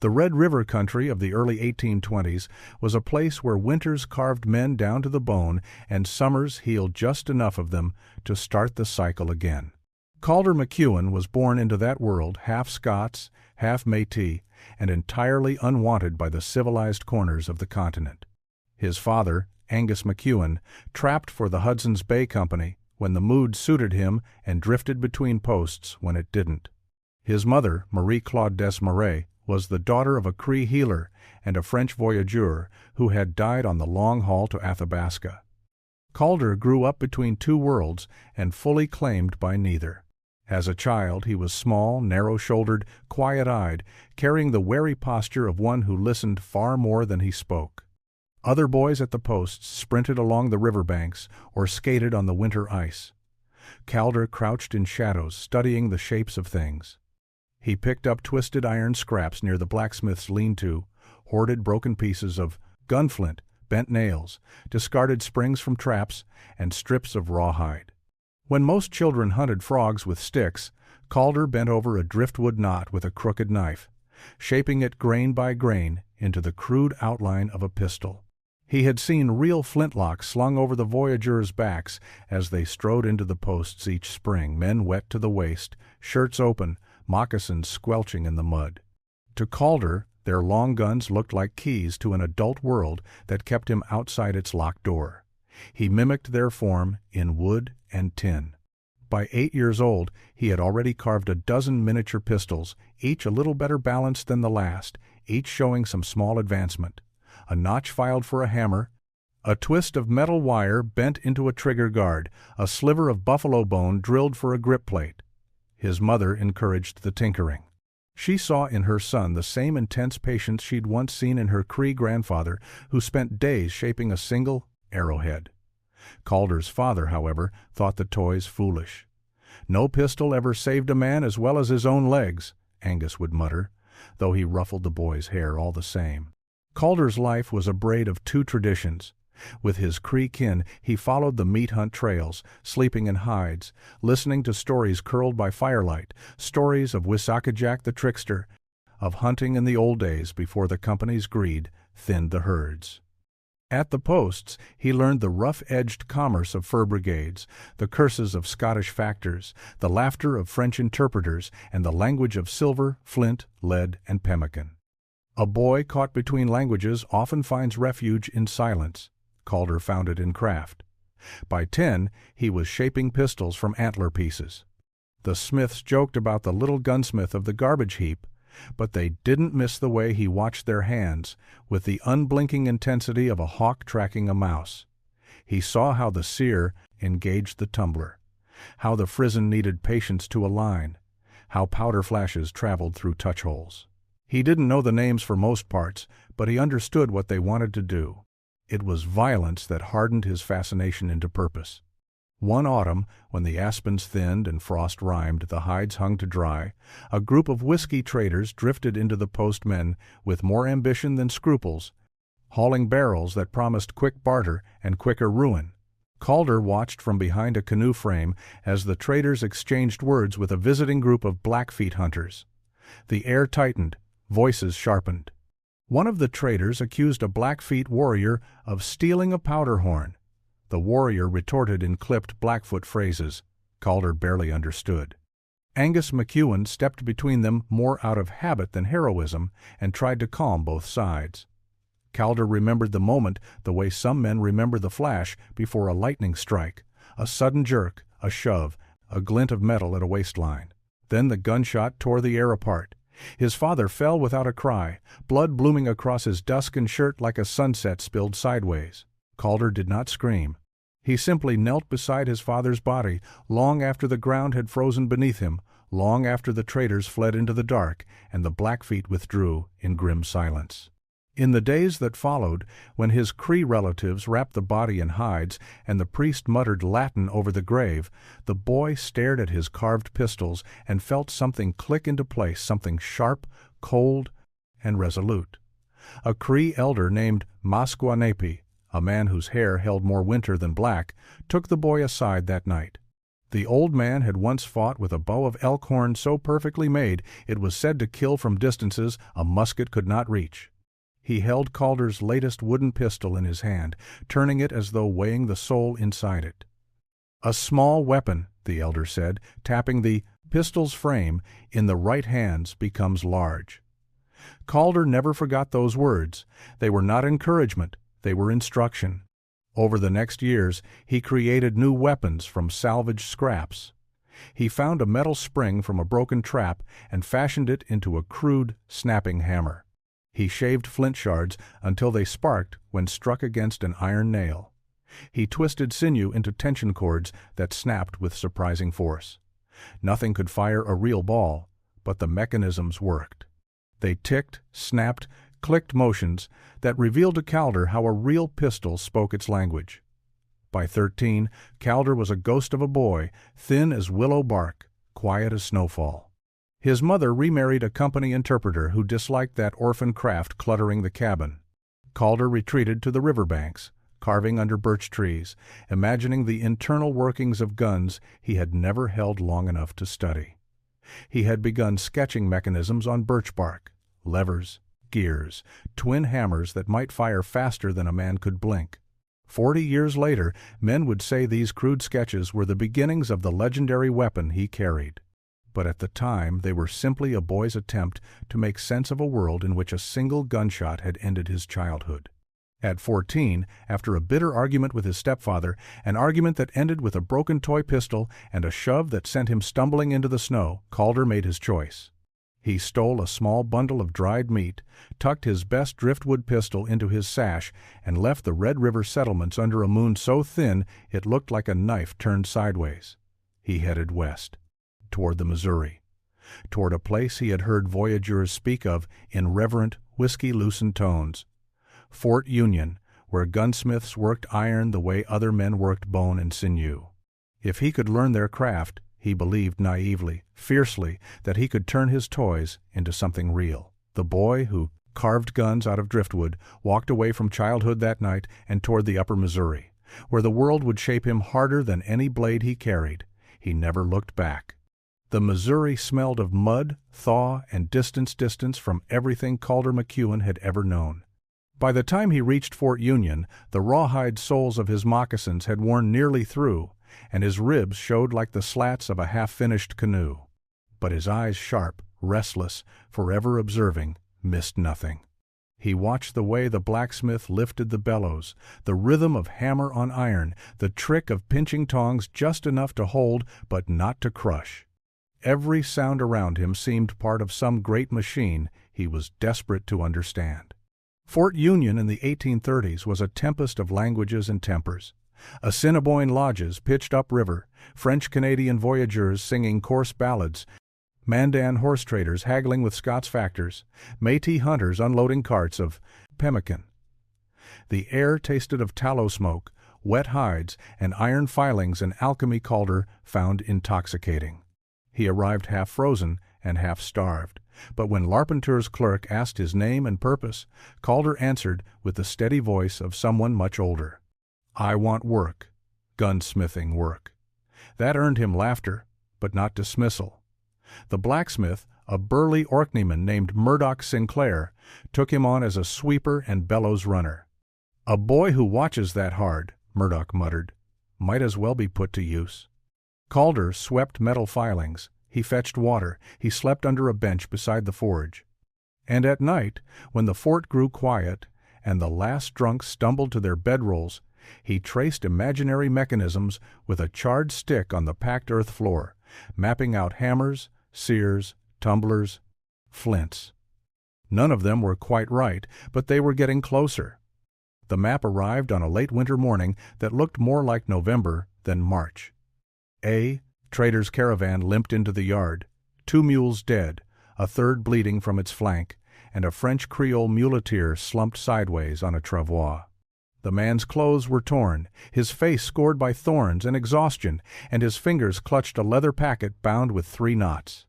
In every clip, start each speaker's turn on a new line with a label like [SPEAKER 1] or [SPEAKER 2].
[SPEAKER 1] The Red River country of the early 1820s was a place where winters carved men down to the bone and summers healed just enough of them to start the cycle again. Calder McEwan was born into that world half Scots, half Métis, and entirely unwanted by the civilized corners of the continent. His father, Angus McEwan, trapped for the Hudson's Bay Company when the mood suited him and drifted between posts when it didn't. His mother, Marie-Claude Desmarais, was the daughter of a Cree healer and a French voyageur who had died on the long haul to Athabasca. Calder grew up between two worlds and fully claimed by neither. As a child, he was small, narrow-shouldered, quiet-eyed, carrying the wary posture of one who listened far more than he spoke. Other boys at the posts sprinted along the riverbanks or skated on the winter ice. Calder crouched in shadows, studying the shapes of things. He picked up twisted iron scraps near the blacksmith's lean-to, hoarded broken pieces of gunflint, bent nails, discarded springs from traps, and strips of rawhide. When most children hunted frogs with sticks, Calder bent over a driftwood knot with a crooked knife, shaping it grain by grain into the crude outline of a pistol. He had seen real flintlocks slung over the voyageurs' backs as they strode into the posts each spring, men wet to the waist, shirts open, moccasins squelching in the mud. To Calder, their long guns looked like keys to an adult world that kept him outside its locked door. He mimicked their form in wood and tin. By 8 years old, he had already carved a dozen miniature pistols, each a little better balanced than the last, each showing some small advancement. A notch filed for a hammer, a twist of metal wire bent into a trigger guard, a sliver of buffalo bone drilled for a grip plate. His mother encouraged the tinkering. She saw in her son the same intense patience she'd once seen in her Cree grandfather, who spent days shaping a single arrowhead. Calder's father, however, thought the toys foolish. "No pistol ever saved a man as well as his own legs," Angus would mutter, though he ruffled the boy's hair all the same. Calder's life was a braid of two traditions. With his Cree kin, he followed the meat hunt trails, sleeping in hides, listening to stories curled by firelight, stories of Wissahickojak the trickster, of hunting in the old days before the company's greed thinned the herds. At the posts, he learned the rough-edged commerce of fur brigades, the curses of Scottish factors, the laughter of French interpreters, and the language of silver, flint, lead, and pemmican. A boy caught between languages often finds refuge in silence. Calder found it in craft. By 10, he was shaping pistols from antler pieces. The smiths joked about the little gunsmith of the garbage heap, but they didn't miss the way he watched their hands with the unblinking intensity of a hawk tracking a mouse. He saw how the sear engaged the tumbler, how the frizzen needed patience to align, how powder flashes traveled through touch holes. He didn't know the names for most parts, but he understood what they wanted to do. It was violence that hardened his fascination into purpose. One autumn, when the aspens thinned and frost rimed, the hides hung to dry, a group of whiskey traders drifted into the postmen with more ambition than scruples, hauling barrels that promised quick barter and quicker ruin. Calder watched from behind a canoe frame as the traders exchanged words with a visiting group of Blackfeet hunters. The air tightened, voices sharpened. One of the traders accused a Blackfeet warrior of stealing a powder horn. The warrior retorted in clipped Blackfoot phrases Calder barely understood. Angus McEwan stepped between them more out of habit than heroism and tried to calm both sides. Calder remembered the moment the way some men remember the flash before a lightning strike, a sudden jerk, a shove, a glint of metal at a waistline. Then the gunshot tore the air apart. His father fell without a cry, blood blooming across his duskin shirt like a sunset spilled sideways. Calder did not scream. He simply knelt beside his father's body long after the ground had frozen beneath him, long after the traders fled into the dark and the Blackfeet withdrew in grim silence. In the days that followed, when his Cree relatives wrapped the body in hides and the priest muttered Latin over the grave, the boy stared at his carved pistols and felt something click into place, something sharp, cold, and resolute. A Cree elder named Masquanepi, a man whose hair held more winter than black, took the boy aside that night. The old man had once fought with a bow of elk horn so perfectly made it was said to kill from distances a musket could not reach. He held Calder's latest wooden pistol in his hand, turning it as though weighing the soul inside it. "A small weapon," the elder said, tapping the pistol's frame, "in the right hands becomes large." Calder never forgot those words. They were not encouragement, they were instruction. Over the next years, he created new weapons from salvaged scraps. He found a metal spring from a broken trap and fashioned it into a crude, snapping hammer. He shaved flint shards until they sparked when struck against an iron nail. He twisted sinew into tension cords that snapped with surprising force. Nothing could fire a real ball, but the mechanisms worked. They ticked, snapped, clicked motions that revealed to Calder how a real pistol spoke its language. By 13, Calder was a ghost of a boy, thin as willow bark, quiet as snowfall. His mother remarried a company interpreter who disliked that orphan craft cluttering the cabin. Calder retreated to the riverbanks, carving under birch trees, imagining the internal workings of guns he had never held long enough to study. He had begun sketching mechanisms on birch bark, levers, gears, twin hammers that might fire faster than a man could blink. 40 years later, men would say these crude sketches were the beginnings of the legendary weapon he carried. But at the time, they were simply a boy's attempt to make sense of a world in which a single gunshot had ended his childhood. At 14, after a bitter argument with his stepfather, an argument that ended with a broken toy pistol and a shove that sent him stumbling into the snow, Calder made his choice. He stole a small bundle of dried meat, tucked his best driftwood pistol into his sash, and left the Red River settlements under a moon so thin it looked like a knife turned sideways. He headed west, toward the Missouri, toward a place he had heard voyageurs speak of in reverent, whiskey-loosened tones. Fort Union, where gunsmiths worked iron the way other men worked bone and sinew. If he could learn their craft, he believed naively, fiercely, that he could turn his toys into something real. The boy who carved guns out of driftwood walked away from childhood that night and toward the upper Missouri, where the world would shape him harder than any blade he carried. He never looked back. The Missouri smelled of mud, thaw, and distance from everything Calder McEwan had ever known. By the time he reached Fort Union, the rawhide soles of his moccasins had worn nearly through, and his ribs showed like the slats of a half-finished canoe. But his eyes, sharp, restless, forever observing, missed nothing. He watched the way the blacksmith lifted the bellows, the rhythm of hammer on iron, the trick of pinching tongs just enough to hold but not to crush. Every sound around him seemed part of some great machine he was desperate to understand. Fort Union in the 1830s was a tempest of languages and tempers. Assiniboine lodges pitched upriver, French-Canadian voyageurs singing coarse ballads, Mandan horse traders haggling with Scots factors, Métis hunters unloading carts of pemmican. The air tasted of tallow smoke, wet hides, and iron filings, and alchemy Calder found intoxicating. He arrived half frozen and half starved, but when Larpenteur's clerk asked his name and purpose, Calder answered with the steady voice of someone much older. "I want work, gunsmithing work." That earned him laughter, but not dismissal. The blacksmith, a burly Orkneyman named Murdoch Sinclair, took him on as a sweeper and bellows runner. "A boy who watches that hard," Murdoch muttered, "might as well be put to use." Calder swept metal filings, he fetched water, he slept under a bench beside the forge. And at night, when the fort grew quiet and the last drunks stumbled to their bedrolls, he traced imaginary mechanisms with a charred stick on the packed earth floor, mapping out hammers, sears, tumblers, flints. None of them were quite right, but they were getting closer. The map arrived on a late winter morning that looked more like November than March. A trader's caravan limped into the yard, 2 mules dead, a third bleeding from its flank, and a French Creole muleteer slumped sideways on a travois. The man's clothes were torn, his face scored by thorns and exhaustion, and his fingers clutched a leather packet bound with 3 knots.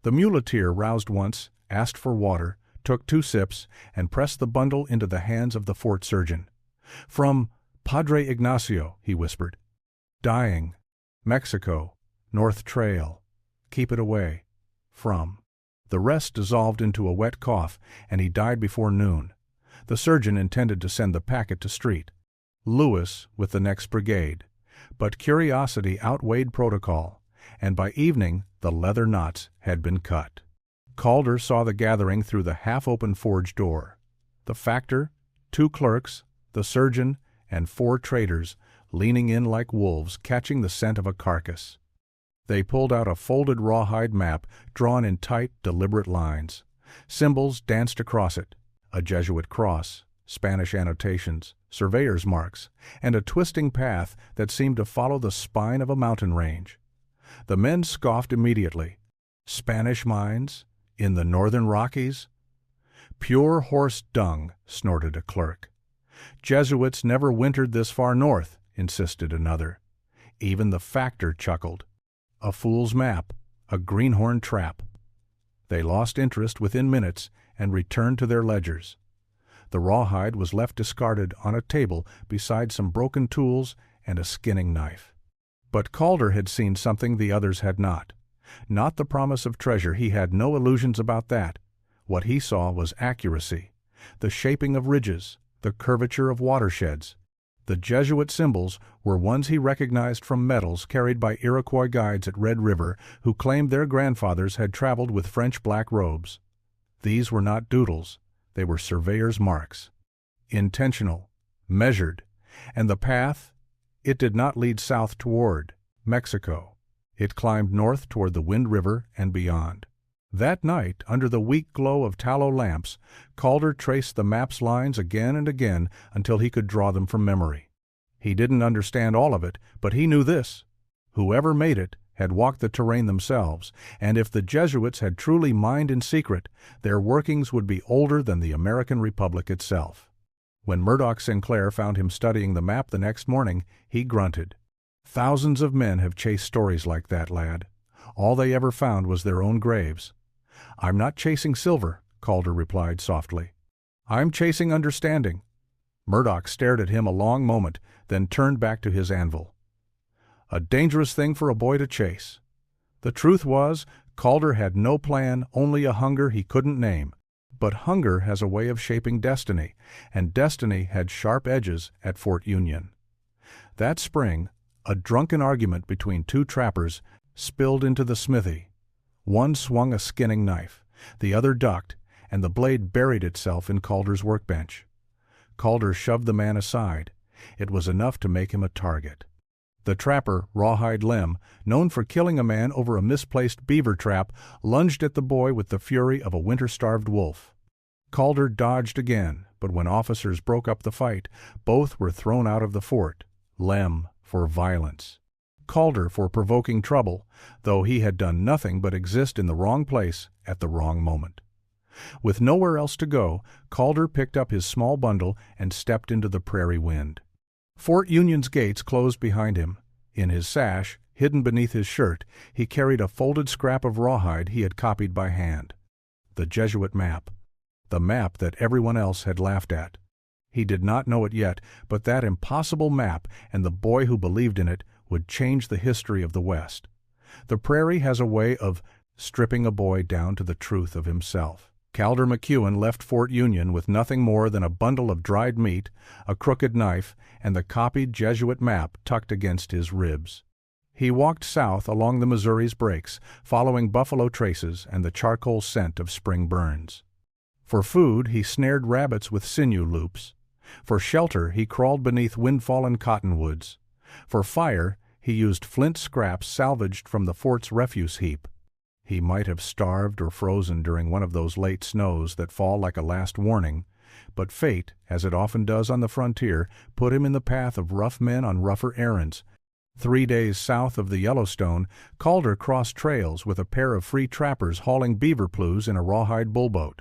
[SPEAKER 1] The muleteer roused once, asked for water, took 2 sips, and pressed the bundle into the hands of the fort surgeon. "From Padre Ignacio," he whispered. "Dying. Mexico. North Trail. Keep it away. From. The rest dissolved into a wet cough, and he died before noon. The surgeon intended to send the packet to Street. Lewis with the next brigade. But curiosity outweighed protocol, and by evening the leather knots had been cut. Calder saw the gathering through the half-open forge door. The factor, 2 clerks, the surgeon, and 4 traders, leaning in like wolves, catching the scent of a carcass. They pulled out a folded rawhide map drawn in tight, deliberate lines. Symbols danced across it, a Jesuit cross, Spanish annotations, surveyor's marks, and a twisting path that seemed to follow the spine of a mountain range. The men scoffed immediately. Spanish mines? In the northern Rockies? Pure horse dung, snorted a clerk. Jesuits never wintered this far north, insisted another. Even the factor chuckled. A fool's map, a greenhorn trap. They lost interest within minutes and returned to their ledgers. The rawhide was left discarded on a table beside some broken tools and a skinning knife. But Calder had seen something the others had not. Not the promise of treasure, he had no illusions about that. What he saw was accuracy, the shaping of ridges, the curvature of watersheds. The Jesuit symbols were ones he recognized from medals carried by Iroquois guides at Red River who claimed their grandfathers had traveled with French black robes. These were not doodles, they were surveyor's marks. Intentional, measured, and the path, it did not lead south toward Mexico. It climbed north toward the Wind River and beyond. That night, under the weak glow of tallow lamps, Calder traced the map's lines again and again until he could draw them from memory. He didn't understand all of it, but he knew this. Whoever made it had walked the terrain themselves, and if the Jesuits had truly mined in secret, their workings would be older than the American Republic itself. When Murdoch Sinclair found him studying the map the next morning, he grunted. Thousands of men have chased stories like that, lad. All they ever found was their own graves. I'm not chasing silver, Calder replied softly. I'm chasing understanding. Murdoch stared at him a long moment, then turned back to his anvil. A dangerous thing for a boy to chase. The truth was, Calder had no plan, only a hunger he couldn't name. But hunger has a way of shaping destiny, and destiny had sharp edges at Fort Union. That spring, a drunken argument between 2 trappers spilled into the smithy. One swung a skinning knife, the other ducked, and the blade buried itself in Calder's workbench. Calder shoved the man aside. It was enough to make him a target. The trapper, Rawhide Lem, known for killing a man over a misplaced beaver trap, lunged at the boy with the fury of a winter-starved wolf. Calder dodged again, but when officers broke up the fight, both were thrown out of the fort, Lem for violence, Calder for provoking trouble, though he had done nothing but exist in the wrong place at the wrong moment. With nowhere else to go, Calder picked up his small bundle and stepped into the prairie wind. Fort Union's gates closed behind him. In his sash, hidden beneath his shirt, he carried a folded scrap of rawhide he had copied by hand. The Jesuit map. The map that everyone else had laughed at. He did not know it yet, but that impossible map and the boy who believed in it would change the history of the West. The prairie has a way of stripping a boy down to the truth of himself. Calder McEwan left Fort Union with nothing more than a bundle of dried meat, a crooked knife, and the copied Jesuit map tucked against his ribs. He walked south along the Missouri's breaks, following buffalo traces and the charcoal scent of spring burns. For food, he snared rabbits with sinew loops. For shelter, he crawled beneath wind-fallen cottonwoods. For fire, he used flint scraps salvaged from the fort's refuse heap. He might have starved or frozen during one of those late snows that fall like a last warning, but fate, as it often does on the frontier, put him in the path of rough men on rougher errands. 3 days south of the Yellowstone, Calder crossed trails with a pair of free trappers hauling beaver plues in a rawhide bullboat.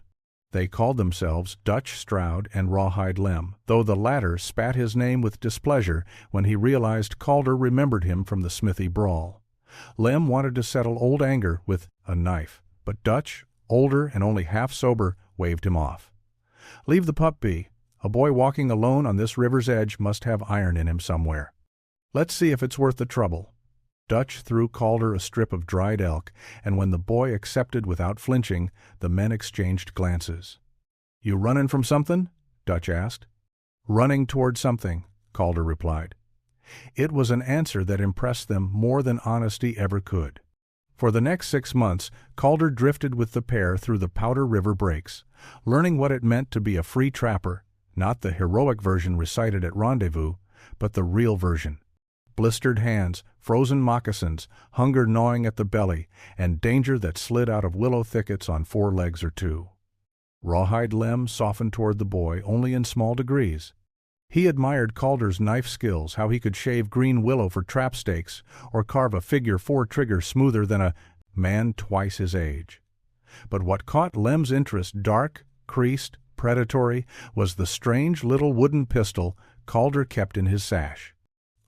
[SPEAKER 1] They called themselves Dutch Stroud and Rawhide Lem, though the latter spat his name with displeasure when he realized Calder remembered him from the smithy brawl. Lem wanted to settle old anger with a knife, but Dutch, older and only half sober, waved him off. Leave the pup be. A boy walking alone on this river's edge must have iron in him somewhere. Let's see if it's worth the trouble. Dutch threw Calder a strip of dried elk, and when the boy accepted without flinching, the men exchanged glances. "You runnin' from something?" Dutch asked. "Running toward something," Calder replied. It was an answer that impressed them more than honesty ever could. For the next 6 months, Calder drifted with the pair through the Powder River breaks, learning what it meant to be a free trapper, not the heroic version recited at rendezvous, but the real version. Blistered hands, frozen moccasins, hunger gnawing at the belly, and danger that slid out of willow thickets on 4 legs or 2. Rawhide Lem softened toward the boy only in small degrees. He admired Calder's knife skills, how he could shave green willow for trap stakes, or carve a figure 4 trigger smoother than a man twice his age. But what caught Lem's interest, dark, creased, predatory, was the strange little wooden pistol Calder kept in his sash.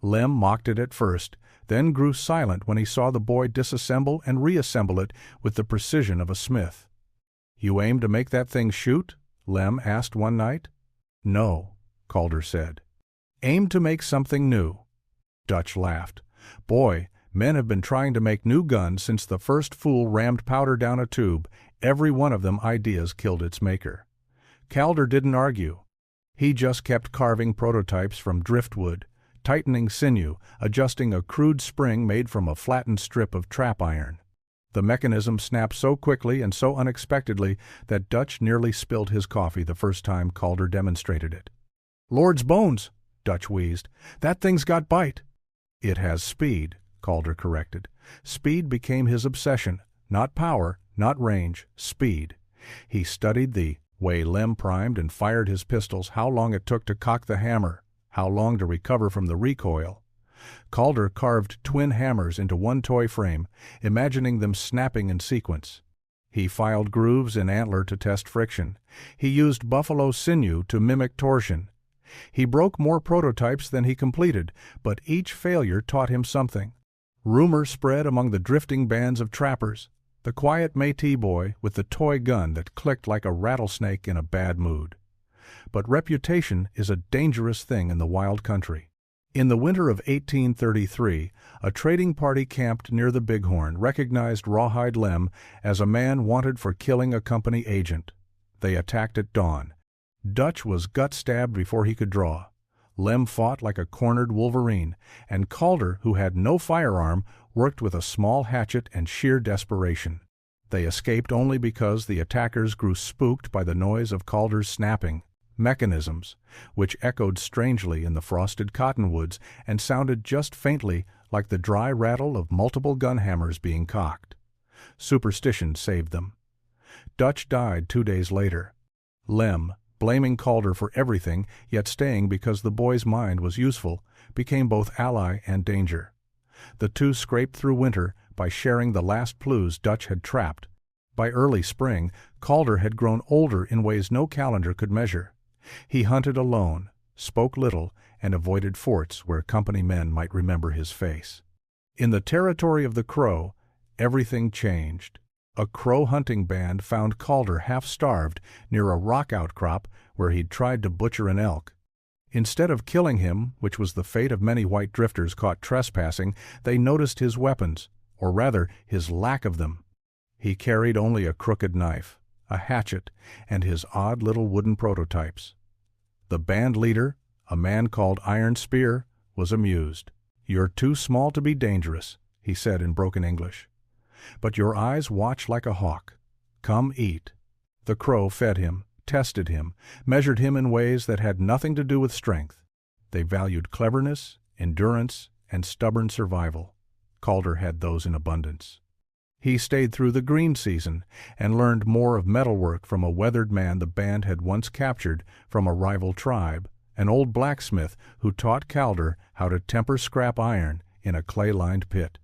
[SPEAKER 1] Lem mocked it at first, then grew silent when he saw the boy disassemble and reassemble it with the precision of a smith. "You aim to make that thing shoot?" Lem asked one night. "No," Calder said. "Aim to make something new." Dutch laughed. "Boy, men have been trying to make new guns since the first fool rammed powder down a tube. Every one of them ideas killed its maker." Calder didn't argue. He just kept carving prototypes from driftwood, tightening sinew, adjusting a crude spring made from a flattened strip of trap iron. The mechanism snapped so quickly and so unexpectedly that Dutch nearly spilled his coffee the first time Calder demonstrated it. "Lord's bones," Dutch wheezed. "That thing's got bite." "It has speed," Calder corrected. Speed became his obsession. Not power, not range, speed. He studied the way Lem primed and fired his pistols, how long it took to cock the hammer, how long to recover from the recoil. Calder carved twin hammers into one toy frame, imagining them snapping in sequence. He filed grooves in antler to test friction. He used buffalo sinew to mimic torsion. He broke more prototypes than he completed, but each failure taught him something. Rumor spread among the drifting bands of trappers, the quiet Métis boy with the toy gun that clicked like a rattlesnake in a bad mood. But reputation is a dangerous thing in the wild country. In the winter of 1833, a trading party camped near the Bighorn recognized Rawhide Lem as a man wanted for killing a company agent. They attacked at dawn. Dutch was gut-stabbed before he could draw. Lem fought like a cornered wolverine, and Calder, who had no firearm, worked with a small hatchet and sheer desperation. They escaped only because the attackers grew spooked by the noise of Calder's snapping mechanisms, which echoed strangely in the frosted cottonwoods and sounded just faintly like the dry rattle of multiple gun hammers being cocked. Superstition saved them. Dutch died 2 days later. Lem, blaming Calder for everything, yet staying because the boy's mind was useful, became both ally and danger. The two scraped through winter by sharing the last plues Dutch had trapped. By early spring, Calder had grown older in ways no calendar could measure. He hunted alone, spoke little, and avoided forts where company men might remember his face. In the territory of the Crow, everything changed. A Crow hunting band found Calder half-starved near a rock outcrop where he'd tried to butcher an elk. Instead of killing him, which was the fate of many white drifters caught trespassing, they noticed his weapons, or rather his lack of them. He carried only a crooked knife, a hatchet, and his odd little wooden prototypes. The band leader, a man called Iron Spear, was amused. "You're too small to be dangerous," he said in broken English. "But your eyes watch like a hawk. Come eat." The Crow fed him, tested him, measured him in ways that had nothing to do with strength. They valued cleverness, endurance, and stubborn survival. Calder had those in abundance. He stayed through the green season and learned more of metalwork from a weathered man the band had once captured from a rival tribe, an old blacksmith who taught Calder how to temper scrap iron in a clay-lined pit.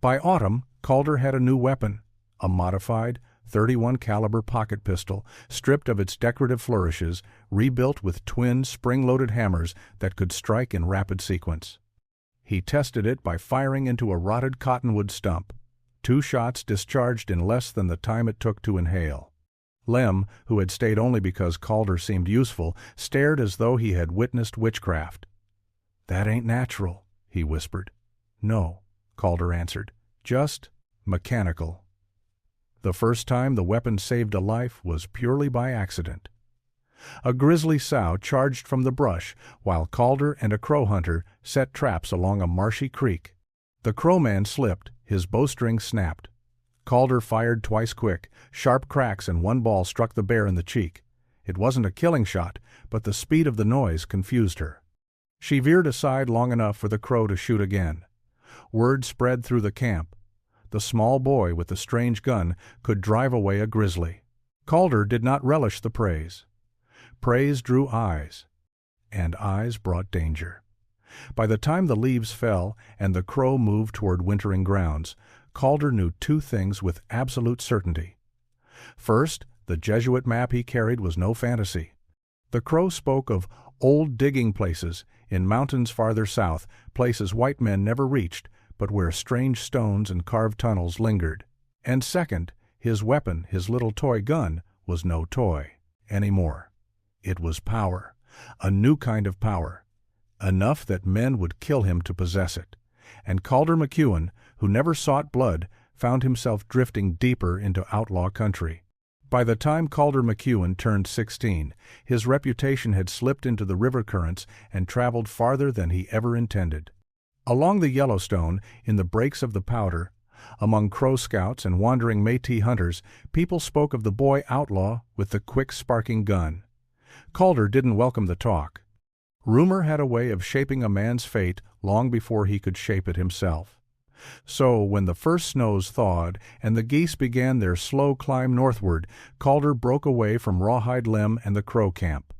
[SPEAKER 1] By autumn, Calder had a new weapon, a modified .31 caliber pocket pistol, stripped of its decorative flourishes, rebuilt with twin spring-loaded hammers that could strike in rapid sequence. He tested it by firing into a rotted cottonwood stump. 2 shots discharged in less than the time it took to inhale. Lem, who had stayed only because Calder seemed useful, stared as though he had witnessed witchcraft. "That ain't natural," he whispered. "No," Calder answered. "Just mechanical." The first time the weapon saved a life was purely by accident. A grizzly sow charged from the brush while Calder and a crow hunter set traps along a marshy creek. The crow man slipped, his bowstring snapped. Calder fired twice quick, sharp cracks and one ball struck the bear in the cheek. It wasn't a killing shot, but the speed of the noise confused her. She veered aside long enough for the crow to shoot again. Word spread through the camp. The small boy with the strange gun could drive away a grizzly. Calder did not relish the praise. Praise drew eyes, and eyes brought danger. By the time the leaves fell and the crow moved toward wintering grounds, Calder knew two things with absolute certainty. First, the Jesuit map he carried was no fantasy. The crow spoke of old digging places in mountains farther south, places white men never reached, but where strange stones and carved tunnels lingered. And second, his weapon, his little toy gun, was no toy anymore. It was power, a new kind of power, enough that men would kill him to possess it. And Calder McEwan, who never sought blood, found himself drifting deeper into outlaw country. By the time Calder McEwan turned 16, his reputation had slipped into the river currents and traveled farther than he ever intended. Along the Yellowstone, in the breaks of the Powder, among Crow scouts and wandering Métis hunters, people spoke of the boy outlaw with the quick sparking gun. Calder didn't welcome the talk. Rumor had a way of shaping a man's fate long before he could shape it himself. So, when the first snows thawed and the geese began their slow climb northward, Calder broke away from Rawhide Limb and the Crow camp.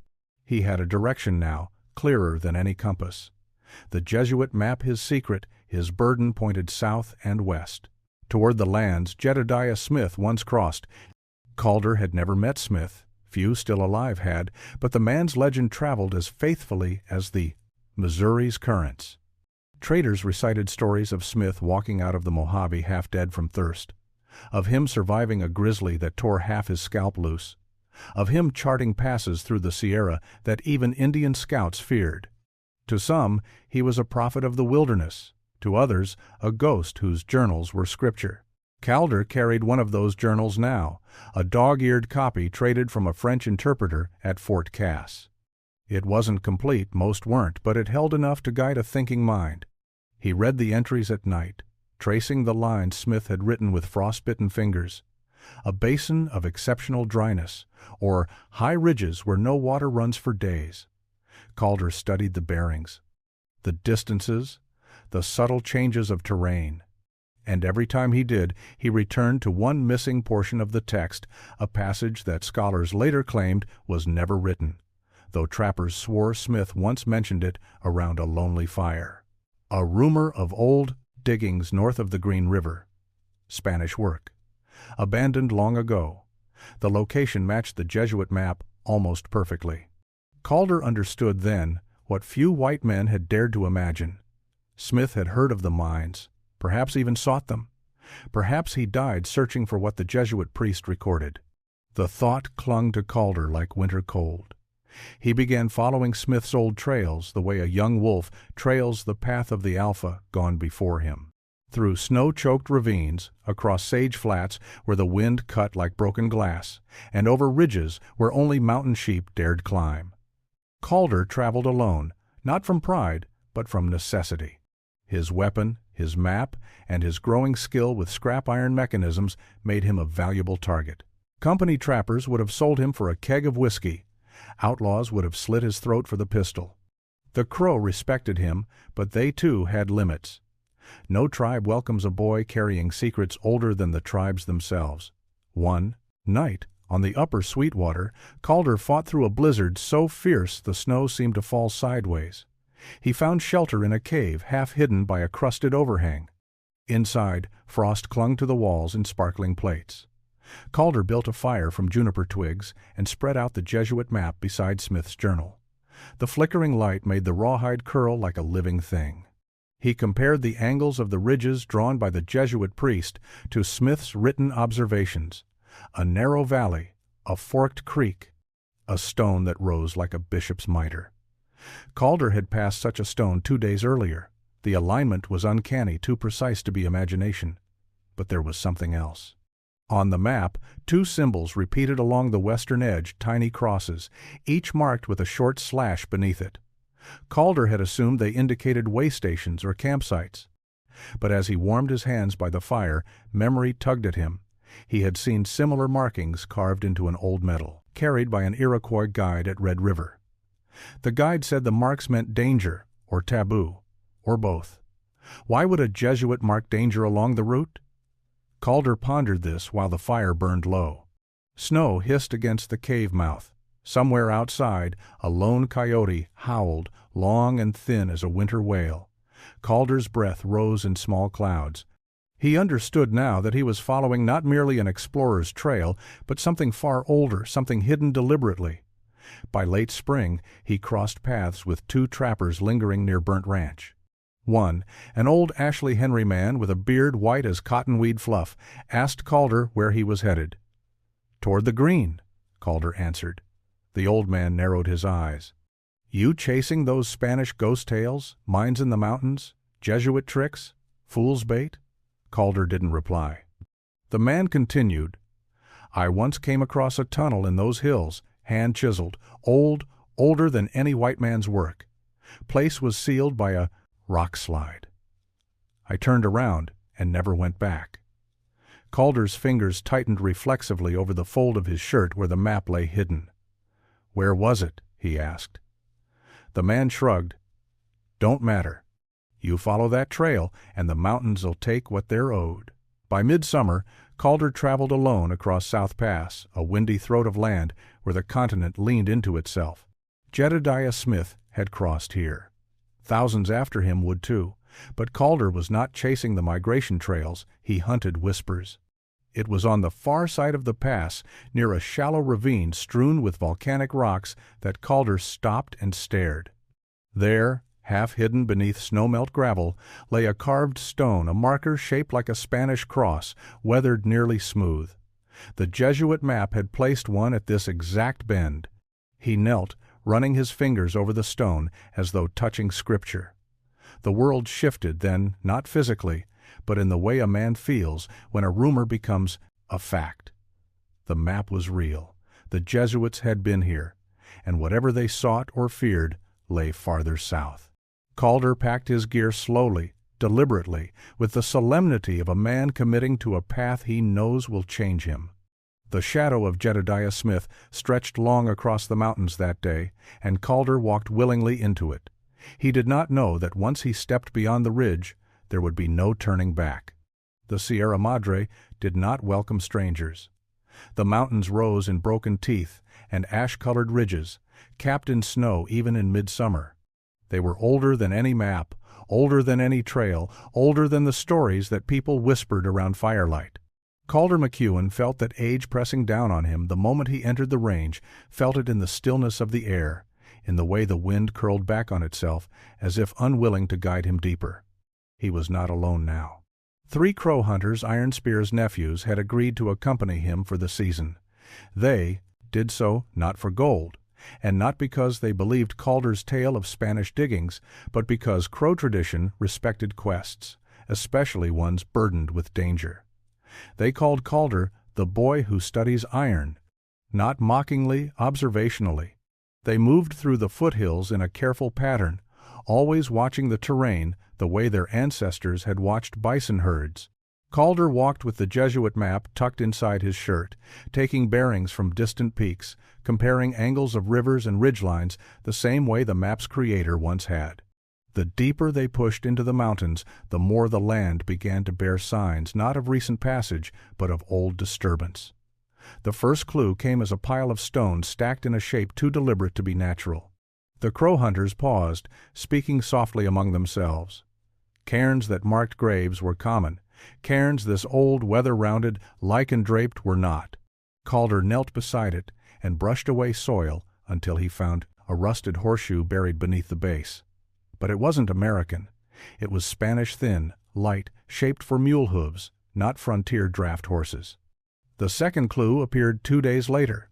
[SPEAKER 1] He had a direction now, clearer than any compass. The Jesuit map his secret, his burden pointed south and west. Toward the lands Jedediah Smith once crossed. Calder had never met Smith, few still alive had, but the man's legend traveled as faithfully as the Missouri's currents. Traders recited stories of Smith walking out of the Mojave half dead from thirst, of him surviving a grizzly that tore half his scalp loose, of him charting passes through the Sierra that even Indian scouts feared. To some, he was a prophet of the wilderness, to others, a ghost whose journals were scripture. Calder carried one of those journals now, a dog-eared copy traded from a French interpreter at Fort Cass. It wasn't complete, most weren't, but it held enough to guide a thinking mind. He read the entries at night, tracing the lines Smith had written with frostbitten fingers. A basin of exceptional dryness, or high ridges where no water runs for days. Calder studied the bearings, the distances, the subtle changes of terrain. And every time he did, he returned to one missing portion of the text, a passage that scholars later claimed was never written, though trappers swore Smith once mentioned it around a lonely fire. A rumor of old diggings north of the Green River. Spanish work. Abandoned long ago. The location matched the Jesuit map almost perfectly. Calder understood then what few white men had dared to imagine. Smith had heard of the mines, perhaps even sought them. Perhaps he died searching for what the Jesuit priest recorded. The thought clung to Calder like winter cold. He began following Smith's old trails the way a young wolf trails the path of the alpha gone before him. Through snow-choked ravines, across sage flats where the wind cut like broken glass, and over ridges where only mountain sheep dared climb. Calder traveled alone, not from pride, but from necessity. His weapon, his map, and his growing skill with scrap iron mechanisms made him a valuable target. Company trappers would have sold him for a keg of whiskey. Outlaws would have slit his throat for the pistol. The Crow respected him, but they too had limits. No tribe welcomes a boy carrying secrets older than the tribes themselves. One night, on the upper Sweetwater, Calder fought through a blizzard so fierce the snow seemed to fall sideways. He found shelter in a cave half hidden by a crusted overhang. Inside, frost clung to the walls in sparkling plates. Calder built a fire from juniper twigs and spread out the Jesuit map beside Smith's journal. The flickering light made the rawhide curl like a living thing. He compared the angles of the ridges drawn by the Jesuit priest to Smith's written observations. A narrow valley, a forked creek, a stone that rose like a bishop's mitre. Calder had passed such a stone 2 days earlier, The alignment was uncanny, too precise to be imagination. But there was something else. On the map, two symbols repeated along the western edge, tiny crosses, each marked with a short slash beneath it. Calder had assumed they indicated way stations or campsites. But as he warmed his hands by the fire, memory tugged at him. He had seen similar markings carved into an old medal, carried by an Iroquois guide at Red River. The guide said the marks meant danger, or taboo, or both. Why would a Jesuit mark danger along the route? Calder pondered this while the fire burned low. Snow hissed against the cave mouth. Somewhere outside, a lone coyote howled, long and thin as a winter wail. Calder's breath rose in small clouds. He understood now that he was following not merely an explorer's trail, but something far older, something hidden deliberately. By late spring, he crossed paths with two trappers lingering near Burnt Ranch. One, an old Ashley Henry man with a beard white as cottonweed fluff, asked Calder where he was headed. "Toward the green," Calder answered. The old man narrowed his eyes. "You chasing those Spanish ghost tales, mines in the mountains, Jesuit tricks, fool's bait?" Calder didn't reply. The man continued, "I once came across a tunnel in those hills, hand-chiseled, older than any white man's work. Place was sealed by a rock slide. I turned around and never went back." Calder's fingers tightened reflexively over the fold of his shirt where the map lay hidden. "Where was it?" he asked. The man shrugged. "Don't matter. You follow that trail, and the mountains'll take what they're owed." By midsummer, Calder traveled alone across South Pass, a windy throat of land where the continent leaned into itself. Jedediah Smith had crossed here. Thousands after him would too, but Calder was not chasing the migration trails, he hunted whispers. It was on the far side of the pass, near a shallow ravine strewn with volcanic rocks, that Calder stopped and stared. There, half hidden beneath snowmelt gravel, lay a carved stone, a marker shaped like a Spanish cross, weathered nearly smooth. The Jesuit map had placed one at this exact bend. He knelt, running his fingers over the stone as though touching scripture. The world shifted then, not physically, but in the way a man feels when a rumor becomes a fact. The map was real. The Jesuits had been here, and whatever they sought or feared lay farther south. Calder packed his gear slowly, deliberately, with the solemnity of a man committing to a path he knows will change him. The shadow of Jedediah Smith stretched long across the mountains that day, and Calder walked willingly into it. He did not know that once he stepped beyond the ridge, there would be no turning back. The Sierra Madre did not welcome strangers. The mountains rose in broken teeth and ash-colored ridges, capped in snow even in midsummer. They were older than any map, older than any trail, older than the stories that people whispered around firelight. Calder McEwan felt that age pressing down on him the moment he entered the range, felt it in the stillness of the air, in the way the wind curled back on itself, as if unwilling to guide him deeper. He was not alone now. 3 Crow hunters, Iron Spear's nephews, had agreed to accompany him for the season. They did so not for gold, and not because they believed Calder's tale of Spanish diggings, but because Crow tradition respected quests, especially ones burdened with danger. They called Calder the boy who studies iron, not mockingly, observationally. They moved through the foothills in a careful pattern, always watching the terrain the way their ancestors had watched bison herds. Calder walked with the Jesuit map tucked inside his shirt, taking bearings from distant peaks, comparing angles of rivers and ridgelines the same way the map's creator once had. The deeper they pushed into the mountains, the more the land began to bear signs not of recent passage, but of old disturbance. The first clue came as a pile of stones stacked in a shape too deliberate to be natural. The Crow hunters paused, speaking softly among themselves. Cairns that marked graves were common. Cairns this old, weather-rounded, lichen-draped were not. Calder knelt beside it and brushed away soil until he found a rusted horseshoe buried beneath the base. But it wasn't American. It was Spanish thin, light, shaped for mule hooves, not frontier draft horses. The second clue appeared 2 days later.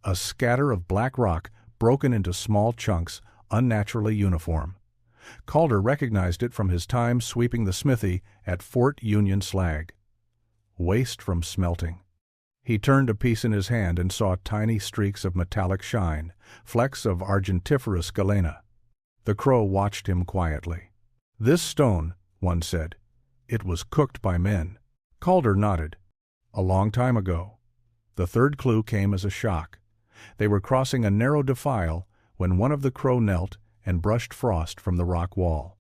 [SPEAKER 1] A scatter of black rock broken into small chunks, unnaturally uniform. Calder recognized it from his time sweeping the smithy at Fort Union Slag. Waste from smelting. He turned a piece in his hand and saw tiny streaks of metallic shine, flecks of argentiferous galena. The crow watched him quietly. "This stone," one said. "It was cooked by men." Calder nodded. "A long time ago." The third clue came as a shock. They were crossing a narrow defile when one of the crow knelt and brushed frost from the rock wall.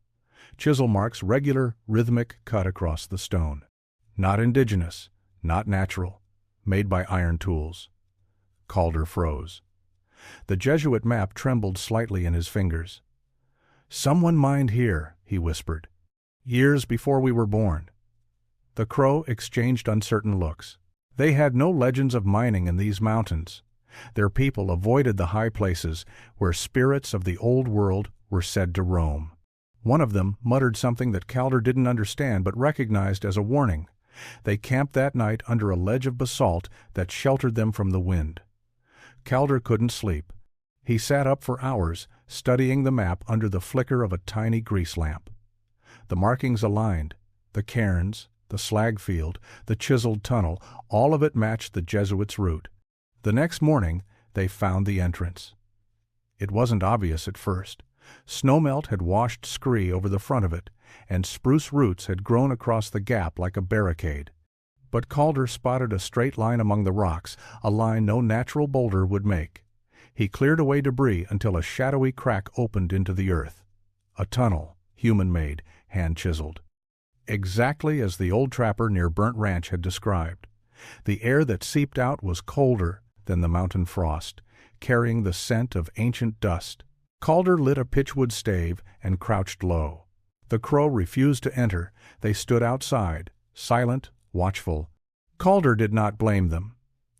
[SPEAKER 1] Chisel marks, regular, rhythmic cut across the stone. Not indigenous, not natural, made by iron tools. Calder froze. The Jesuit map trembled slightly in his fingers. "Someone mined here," he whispered. "Years before we were born." The crow exchanged uncertain looks. They had no legends of mining in these mountains. Their people avoided the high places where spirits of the old world were said to roam. One of them muttered something that Calder didn't understand but recognized as a warning. They camped that night under a ledge of basalt that sheltered them from the wind. Calder couldn't sleep. He sat up for hours, studying the map under the flicker of a tiny grease lamp. The markings aligned, the cairns, the slag field, the chiseled tunnel, all of it matched the Jesuits' route. The next morning, they found the entrance. It wasn't obvious at first. Snowmelt had washed scree over the front of it, and spruce roots had grown across the gap like a barricade. But Calder spotted a straight line among the rocks, a line no natural boulder would make. He cleared away debris until a shadowy crack opened into the earth. A tunnel, human-made, hand-chiseled. Exactly as the old trapper near Burnt Ranch had described. The air that seeped out was colder than the mountain frost, carrying the scent of ancient dust. Calder lit a pitchwood stave and crouched low. The crow refused to enter. They stood outside, silent, watchful. Calder did not blame them.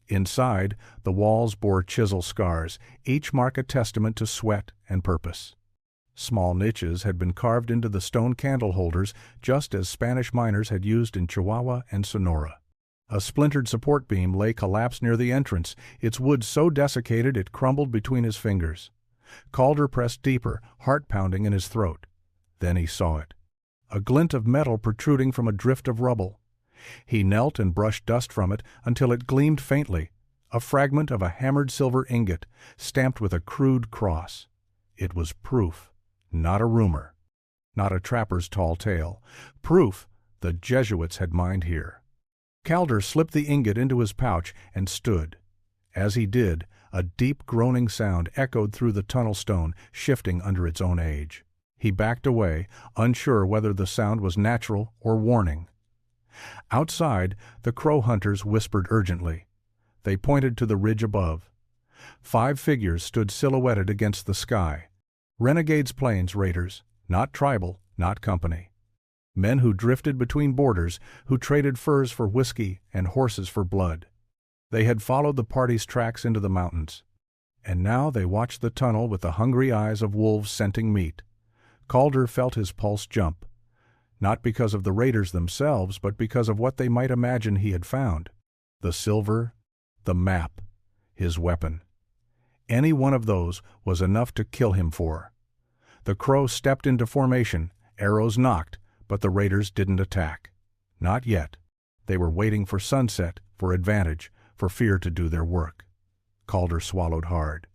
[SPEAKER 1] Inside, the walls bore chisel scars, each mark a testament to sweat and purpose. Small niches had been carved into the stone candle holders, just as Spanish miners had used in Chihuahua and Sonora. A splintered support beam lay collapsed near the entrance, its wood so desiccated it crumbled between his fingers. Calder pressed deeper, heart pounding in his throat. Then he saw it. A glint of metal protruding from a drift of rubble. He knelt and brushed dust from it until it gleamed faintly, a fragment of a hammered silver ingot, stamped with a crude cross. It was proof, not a rumor, not a trapper's tall tale. Proof the Jesuits had mined here. Calder slipped the ingot into his pouch and stood. As he did, a deep groaning sound echoed through the tunnel stone, shifting under its own age. He backed away, unsure whether the sound was natural or warning. Outside, the crow hunters whispered urgently. They pointed to the ridge above. 5 figures stood silhouetted against the sky. Renegades' Plains raiders, not tribal, not company. Men who drifted between borders, who traded furs for whiskey and horses for blood. They had followed the party's tracks into the mountains. And now they watched the tunnel with the hungry eyes of wolves scenting meat. Calder felt his pulse jump. Not because of the raiders themselves, but because of what they might imagine he had found. The silver, the map, his weapon. Any one of those was enough to kill him for. The crow stepped into formation, arrows knocked, but the raiders didn't attack. Not yet. They were waiting for sunset, for advantage, for fear to do their work. Calder swallowed hard.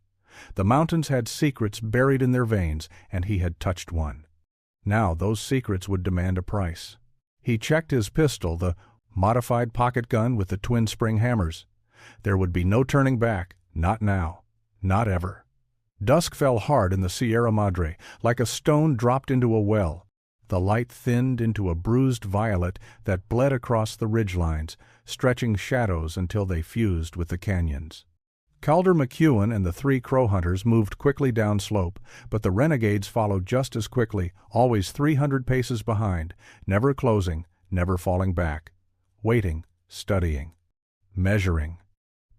[SPEAKER 1] The mountains had secrets buried in their veins, and he had touched one. Now those secrets would demand a price. He checked his pistol, the modified pocket gun with the twin spring hammers. There would be no turning back, not now, not ever. Dusk fell hard in the Sierra Madre, like a stone dropped into a well. The light thinned into a bruised violet that bled across the ridgelines, stretching shadows until they fused with the canyons. Calder McEwan and the 3 crow hunters moved quickly downslope, but the renegades followed just as quickly, always 300 paces behind, never closing, never falling back. Waiting, studying, measuring.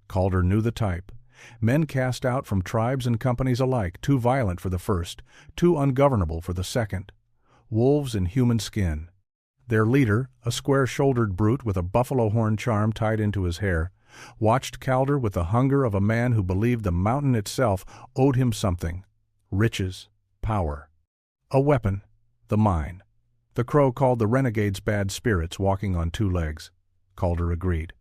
[SPEAKER 1] Calder knew the type. Men cast out from tribes and companies alike, too violent for the first, too ungovernable for the second. Wolves in human skin. Their leader, a square-shouldered brute with a buffalo horn charm tied into his hair, watched Calder with the hunger of a man who believed the mountain itself owed him something. Riches, power. A weapon, The mine. The Crow called the renegades bad spirits walking on two legs. Calder agreed.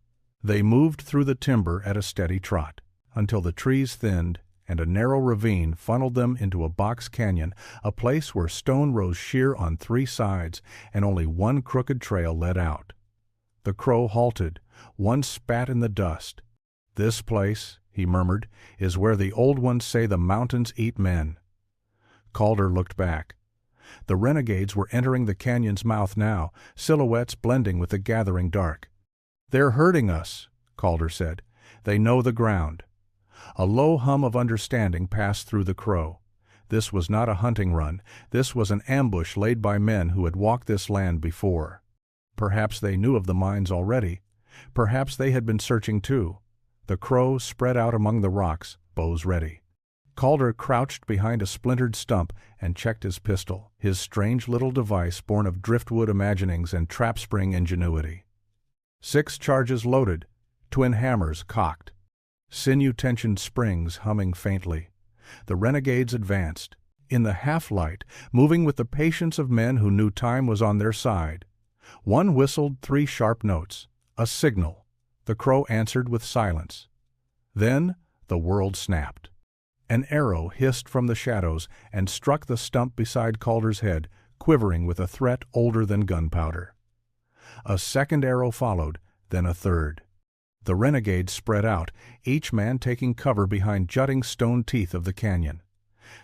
[SPEAKER 1] They moved through the timber at a steady trot, until the trees thinned and a narrow ravine funneled them into a box canyon, a place where stone rose sheer on three sides and only one crooked trail led out. The Crow halted. One spat in the dust. "This place," he murmured, "is where the old ones say the mountains eat men." Calder looked back. The renegades were entering the canyon's mouth now, silhouettes blending with the gathering dark. "They're herding us," Calder said. "They know the ground." A low hum of understanding passed through the Crow. This was not a hunting run. This was an ambush laid by men who had walked this land before. Perhaps they knew of the mines already. Perhaps they had been searching too. The Crow spread out among the rocks, bows ready. Calder crouched behind a splintered stump and checked his pistol, his strange little device born of driftwood imaginings and trap-spring ingenuity. 6 charges loaded, twin hammers cocked, sinew-tensioned springs humming faintly. The renegades advanced, in the half-light, moving with the patience of men who knew time was on their side. One whistled 3 sharp notes, a signal. The Crow answered with silence. Then the world snapped. An arrow hissed from the shadows and struck the stump beside Calder's head, quivering with a threat older than gunpowder. A second arrow followed, then a third. The renegades spread out, each man taking cover behind jutting stone teeth of the canyon.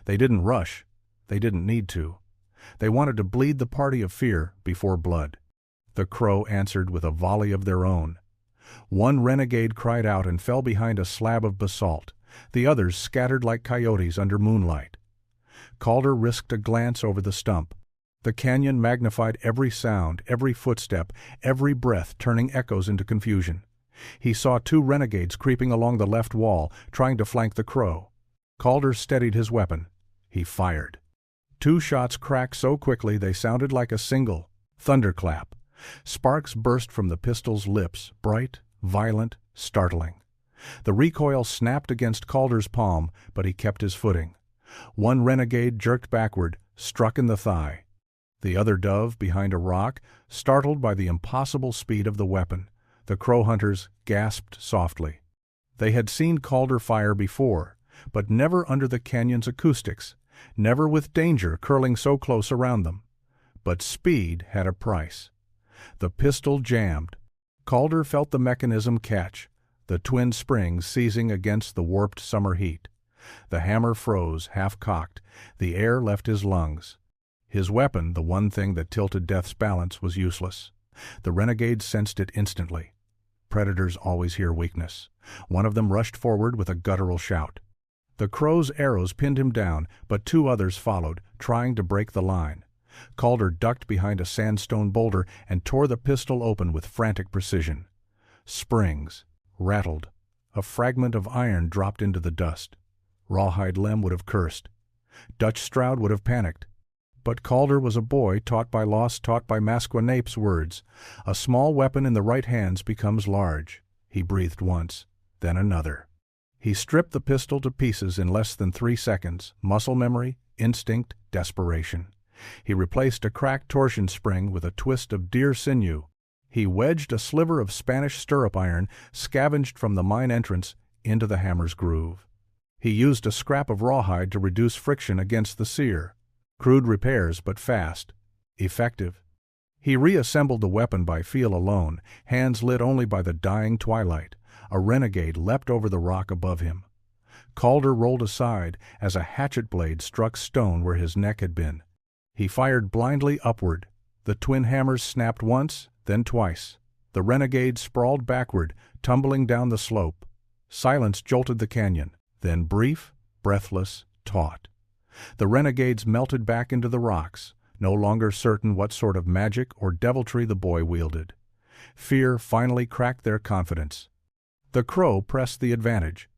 [SPEAKER 1] They didn't rush. They didn't need to. They wanted to bleed the party of fear before blood. The Crow answered with a volley of their own. One renegade cried out and fell behind a slab of basalt. The others scattered like coyotes under moonlight. Calder risked a glance over the stump. The canyon magnified every sound, every footstep, every breath, turning echoes into confusion. He saw 2 renegades creeping along the left wall, trying to flank the Crow. Calder steadied his weapon. He fired. 2 shots cracked so quickly they sounded like a single thunderclap. Sparks burst from the pistol's lips, bright, violent, startling. The recoil snapped against Calder's palm, but he kept his footing. One renegade jerked backward, struck in the thigh. The other dove behind a rock, startled by the impossible speed of the weapon. The Crow hunters gasped softly. They had seen Calder fire before, but never under the canyon's acoustics, never with danger curling so close around them. But speed had a price. The pistol jammed. Calder felt the mechanism catch, the twin springs seizing against the warped summer heat. The hammer froze, half-cocked. The air left his lungs. His weapon, the one thing that tilted death's balance, was useless. The renegades sensed it instantly. Predators always hear weakness. One of them rushed forward with a guttural shout. The Crow's arrows pinned him down, but 2 others followed, trying to break the line. Calder ducked behind a sandstone boulder and tore the pistol open with frantic precision. Springs rattled. A fragment of iron dropped into the dust. Rawhide Lem would have cursed. Dutch Stroud would have panicked. But Calder was a boy taught by loss, taught by Masquinape's words. A small weapon in the right hands becomes large. He breathed once, then another. He stripped the pistol to pieces in less than 3 seconds, muscle memory, instinct, desperation. He replaced a cracked torsion spring with a twist of deer sinew. He wedged a sliver of Spanish stirrup iron, scavenged from the mine entrance, into the hammer's groove. He used a scrap of rawhide to reduce friction against the sear. Crude repairs, but fast. Effective. He reassembled the weapon by feel alone, hands lit only by the dying twilight. A renegade leapt over the rock above him. Calder rolled aside as a hatchet blade struck stone where his neck had been. He fired blindly upward. The twin hammers snapped once, then twice. The renegade sprawled backward, tumbling down the slope. Silence jolted the canyon, then brief, breathless, taut. The renegades melted back into the rocks, no longer certain what sort of magic or deviltry the boy wielded. Fear finally cracked their confidence. The Crow pressed the advantage.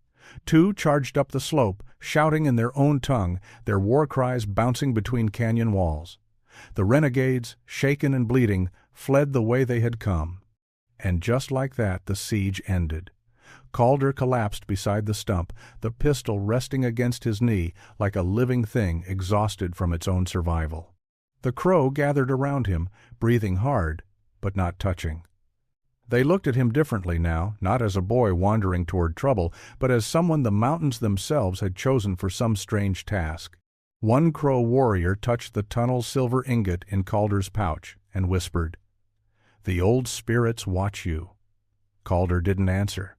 [SPEAKER 1] 2 charged up the slope, shouting in their own tongue, their war cries bouncing between canyon walls. The renegades, shaken and bleeding, fled the way they had come. And just like that, the siege ended. Calder collapsed beside the stump, the pistol resting against his knee like a living thing exhausted from its own survival. The Crow gathered around him, breathing hard, but not touching. They looked at him differently now, not as a boy wandering toward trouble, but as someone the mountains themselves had chosen for some strange task. One Crow warrior touched the tunnel's silver ingot in Calder's pouch and whispered, "The old spirits watch you." Calder didn't answer.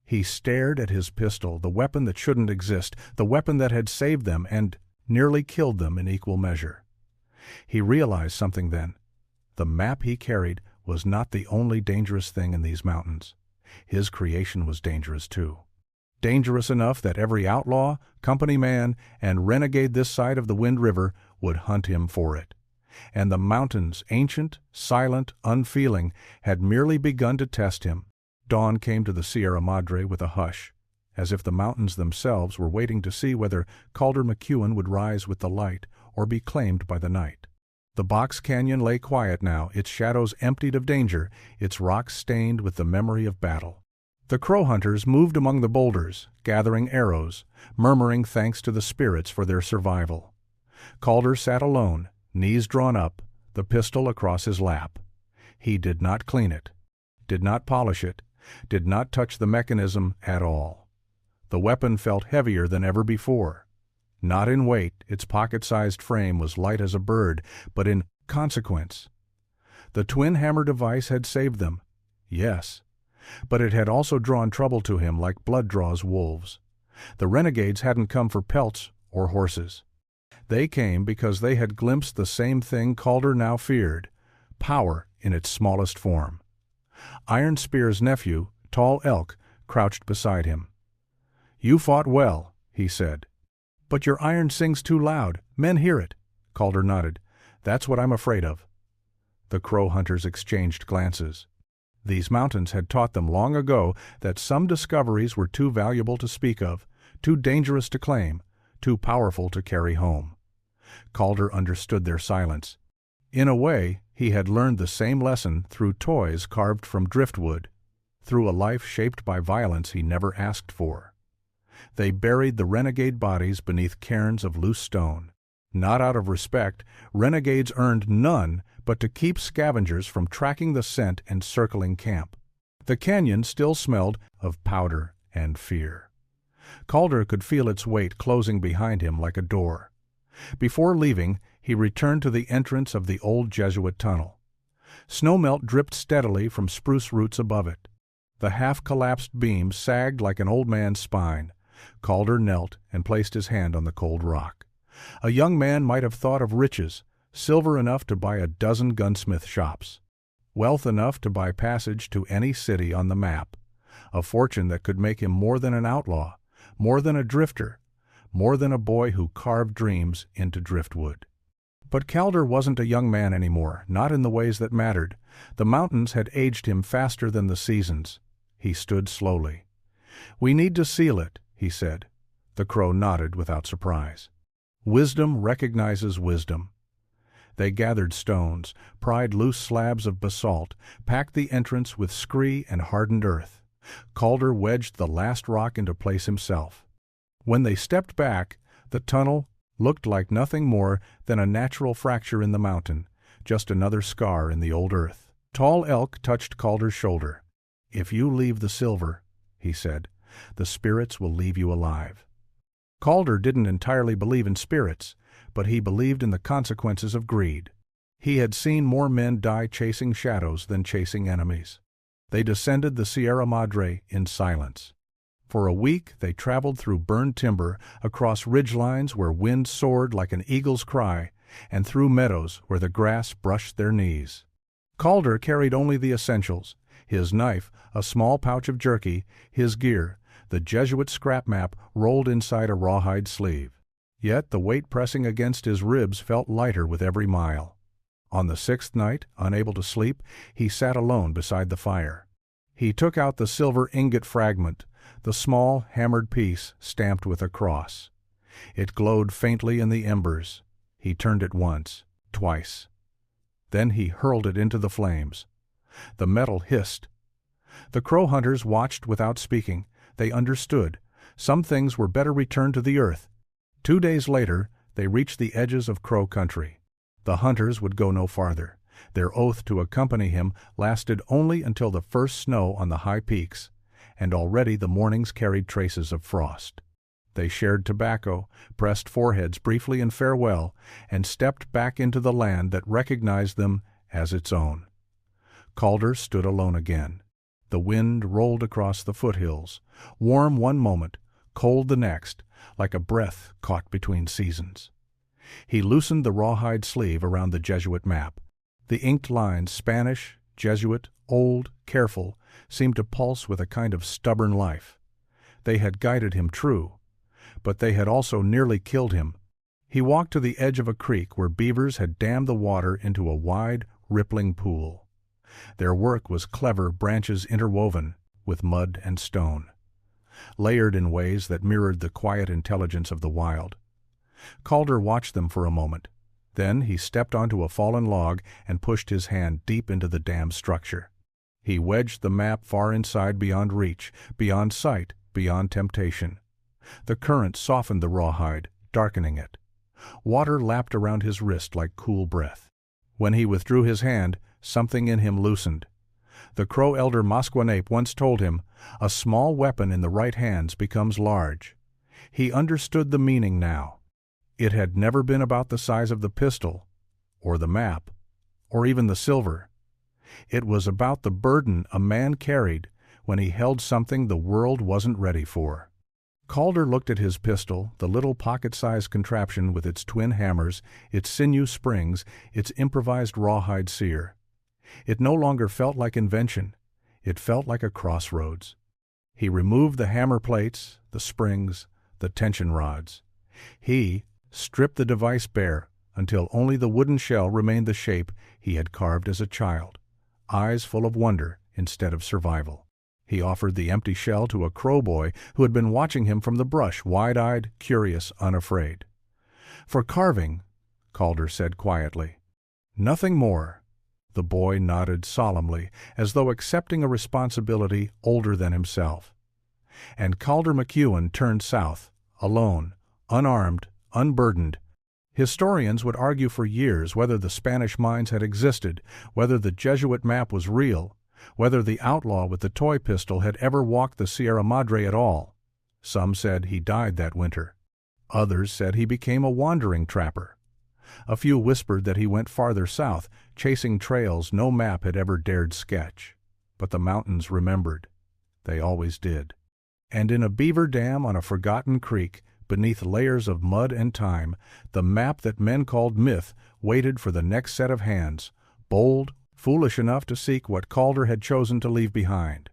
[SPEAKER 1] He stared at his pistol, the weapon that shouldn't exist, the weapon that had saved them and nearly killed them in equal measure. He realized something then. The map he carried was not the only dangerous thing in these mountains. His creation was dangerous too. Dangerous enough that every outlaw, company man, and renegade this side of the Wind River would hunt him for it. And the mountains, ancient, silent, unfeeling, had merely begun to test him. Dawn came to the Sierra Madre with a hush, as if the mountains themselves were waiting to see whether Calder McEwan would rise with the light or be claimed by the night. The box canyon lay quiet now, its shadows emptied of danger, its rocks stained with the memory of battle. The Crow hunters moved among the boulders, gathering arrows, murmuring thanks to the spirits for their survival. Calder sat alone, knees drawn up, the pistol across his lap. He did not clean it, did not polish it, did not touch the mechanism at all. The weapon felt heavier than ever before. Not in weight, its pocket-sized frame was light as a bird, but in consequence. The twin-hammer device had saved them, yes, but it had also drawn trouble to him like blood draws wolves. The renegades hadn't come for pelts or horses. They came because they had glimpsed the same thing Calder now feared, power in its smallest form. Iron Spear's nephew, Tall Elk, crouched beside him. "You fought well," he said. "But your iron sings too loud. Men hear it." Calder nodded. "That's what I'm afraid of." The Crow hunters exchanged glances. These mountains had taught them long ago that some discoveries were too valuable to speak of, too dangerous to claim, too powerful to carry home. Calder understood their silence. In a way, he had learned the same lesson through toys carved from driftwood, through a life shaped by violence he never asked for. They buried the renegade bodies beneath cairns of loose stone. Not out of respect, renegades earned none but to keep scavengers from tracking the scent and circling camp. The canyon still smelled of powder and fear. Calder could feel its weight closing behind him like a door. Before leaving, he returned to the entrance of the old Jesuit tunnel. Snowmelt dripped steadily from spruce roots above it. The half-collapsed beam sagged like an old man's spine. Calder knelt and placed his hand on the cold rock. A young man might have thought of riches, silver enough to buy a dozen gunsmith shops, wealth enough to buy passage to any city on the map, a fortune that could make him more than an outlaw, more than a drifter, more than a boy who carved dreams into driftwood. But Calder wasn't a young man anymore, not in the ways that mattered. The mountains had aged him faster than the seasons. He stood slowly. "We need to seal it," he said. The Crow nodded without surprise. "Wisdom recognizes wisdom." They gathered stones, pried loose slabs of basalt, packed the entrance with scree and hardened earth. Calder wedged the last rock into place himself. When they stepped back, the tunnel looked like nothing more than a natural fracture in the mountain, just another scar in the old earth. Tall Elk touched Calder's shoulder. "If you leave the silver," he said, "the spirits will leave you alive." Calder didn't entirely believe in spirits, but he believed in the consequences of greed. He had seen more men die chasing shadows than chasing enemies. They descended the Sierra Madre in silence. For a week they traveled through burned timber, across ridgelines where wind soared like an eagle's cry, and through meadows where the grass brushed their knees. Calder carried only the essentials: his knife, a small pouch of jerky, his gear, the Jesuit scrap map rolled inside a rawhide sleeve. Yet the weight pressing against his ribs felt lighter with every mile. On the sixth night, unable to sleep, he sat alone beside the fire. He took out the silver ingot fragment, the small, hammered piece stamped with a cross. It glowed faintly in the embers. He turned it once, twice. Then he hurled it into the flames. The metal hissed. The Crow hunters watched without speaking. They understood. Some things were better returned to the earth. 2 days later, they reached the edges of Crow country. The hunters would go no farther. Their oath to accompany him lasted only until the first snow on the high peaks, and already the mornings carried traces of frost. They shared tobacco, pressed foreheads briefly in farewell, and stepped back into the land that recognized them as its own. Calder stood alone again. The wind rolled across the foothills, warm one moment, cold the next, like a breath caught between seasons. He loosened the rawhide sleeve around the Jesuit map. The inked lines, Spanish, Jesuit, old, careful, seemed to pulse with a kind of stubborn life. They had guided him true, but they had also nearly killed him. He walked to the edge of a creek where beavers had dammed the water into a wide, rippling pool. Their work was clever branches interwoven with mud and stone, layered in ways that mirrored the quiet intelligence of the wild. Calder watched them for a moment. Then he stepped onto a fallen log and pushed his hand deep into the dam's structure. He wedged the map far inside, beyond reach, beyond sight, beyond temptation. The current softened the rawhide, darkening it. Water lapped around his wrist like cool breath. When he withdrew his hand, something in him loosened. The Crow elder Mosquenape once told him, "A small weapon in the right hands becomes large." He understood the meaning now. It had never been about the size of the pistol, or the map, or even the silver. It was about the burden a man carried when he held something the world wasn't ready for. Calder looked at his pistol, the little pocket-sized contraption with its twin hammers, its sinew springs, its improvised rawhide sear. It no longer felt like invention. It felt like a crossroads. He removed the hammer plates, the springs, the tension rods. He stripped the device bare until only the wooden shell remained the shape he had carved as a child, eyes full of wonder instead of survival. He offered the empty shell to a crow boy who had been watching him from the brush, wide-eyed, curious, unafraid. "For carving," Calder said quietly. "Nothing more." The boy nodded solemnly, as though accepting a responsibility older than himself. And Calder McEwan turned south, alone, unarmed, unburdened. Historians would argue for years whether the Spanish mines had existed, whether the Jesuit map was real, whether the outlaw with the toy pistol had ever walked the Sierra Madre at all. Some said he died that winter. Others said he became a wandering trapper. A few whispered that he went farther south, chasing trails no map had ever dared sketch. But the mountains remembered. They always did. And in a beaver dam on a forgotten creek, beneath layers of mud and time, the map that men called myth waited for the next set of hands, bold, foolish enough to seek what Calder had chosen to leave behind.